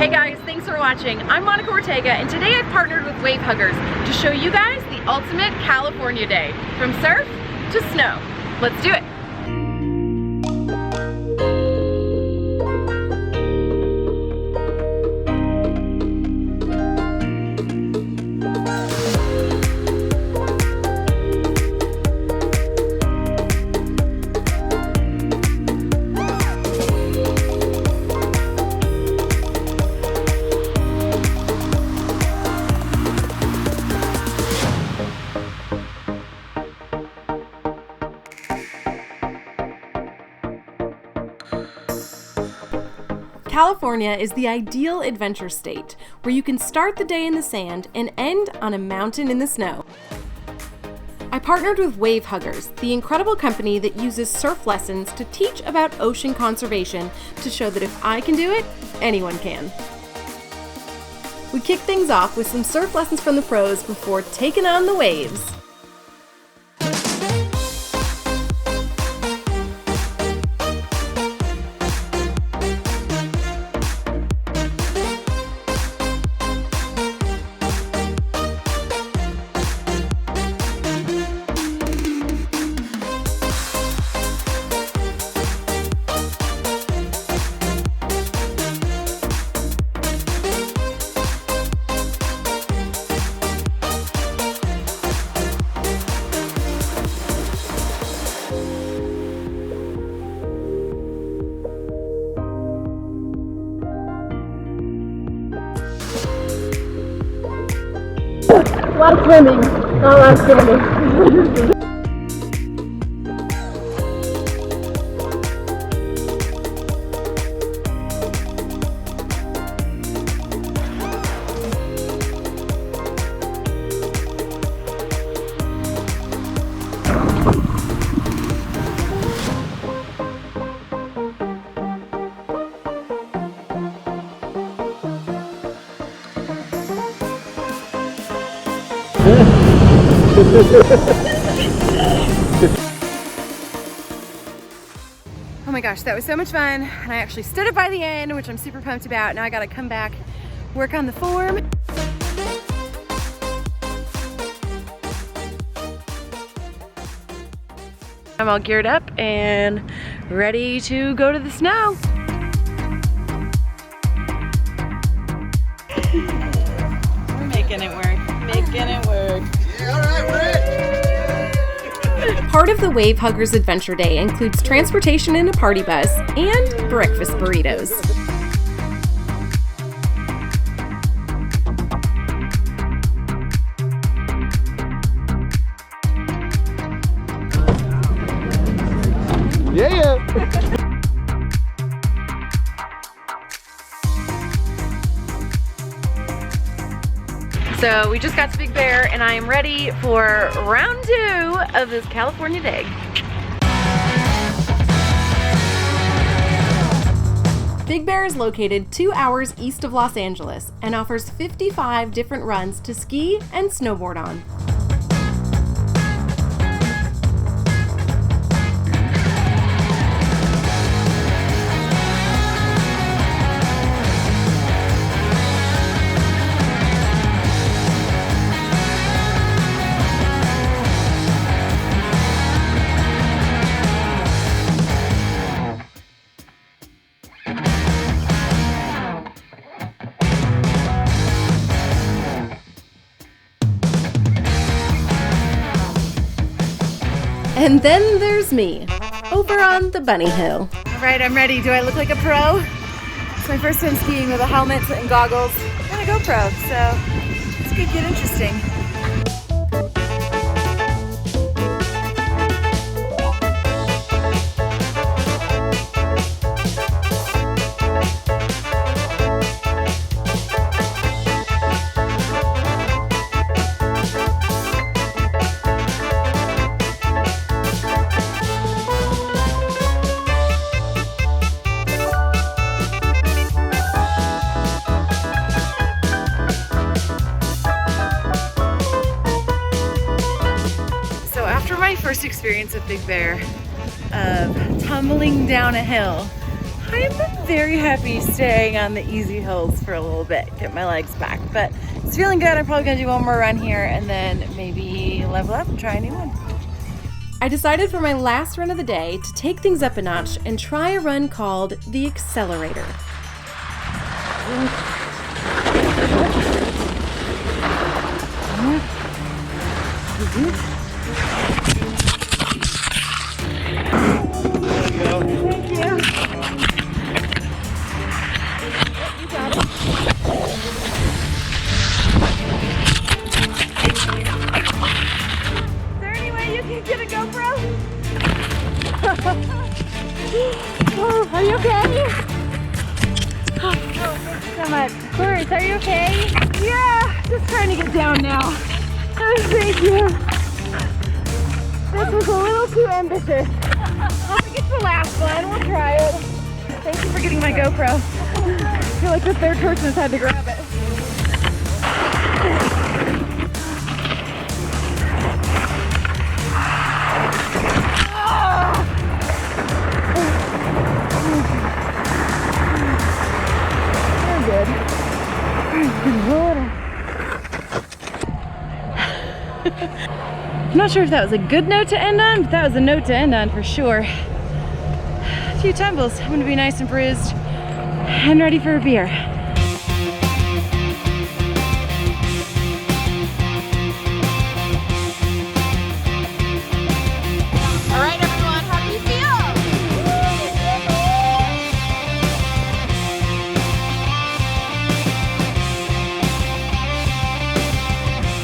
Hey guys, thanks for watching. I'm Monica Ortega, and today I've partnered with Wavehuggers to show you guys the ultimate California day. From surf to snow. Let's do it. California is the ideal adventure state where you can start the day in the sand and end on a mountain in the snow. I partnered with Wavehuggers, the incredible company that uses surf lessons to teach about ocean conservation to show that if I can do it, anyone can. We kick things off with some surf lessons from the pros before taking on the waves. A lot of swimming, not a lot of standing. Oh my gosh, that was so much fun, and I actually stood up by the end, which I'm super pumped about. Now I gotta come back, work on the form. I'm all geared up and ready to go to the snow. We're making it work, making it work. Yeah, all right, we're in. Part of the Wavehuggers Adventure Day includes transportation in a party bus and breakfast burritos. Yeah. So we just got to Big Bear, and I am ready for round 2 of this California day. Big Bear is located 2 hours east of Los Angeles and offers 55 different runs to ski and snowboard on. And then there's me, over on the bunny hill. All right, I'm ready. Do I look like a pro? It's my first time skiing with a helmet and goggles and a GoPro, so this could get interesting. first experience of Big Bear of tumbling down a hill I'm very happy staying on the easy hills for a little bit, get my legs back, but it's feeling good. I'm probably gonna do one more run here and then maybe level up and try a new one. I decided for my last run of the day to take things up a notch and try a run called the Accelerator. Thank you. You got it. Is there any way you can get a GoPro? Oh, are you okay? Oh, thank you so much. Bruce, are you okay? Yeah, just trying to get down now. Oh, thank you. This was a little too ambitious. I think it's the last one. We'll try it. Thank you for getting my GoPro. I feel like the third person has had to grab it. We're good. I'm not sure if that was a good note to end on, but that was a note to end on for sure. A few tumbles. I'm gonna be nice and bruised and ready for a beer. All right, everyone, how do you feel?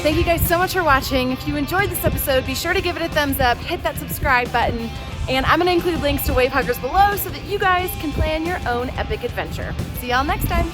Thank you guys so much for watching. If you enjoyed this episode, be sure to give it a thumbs up, hit that subscribe button, and I'm gonna include links to Wavehuggers below so that you guys can plan your own epic adventure. See y'all next time.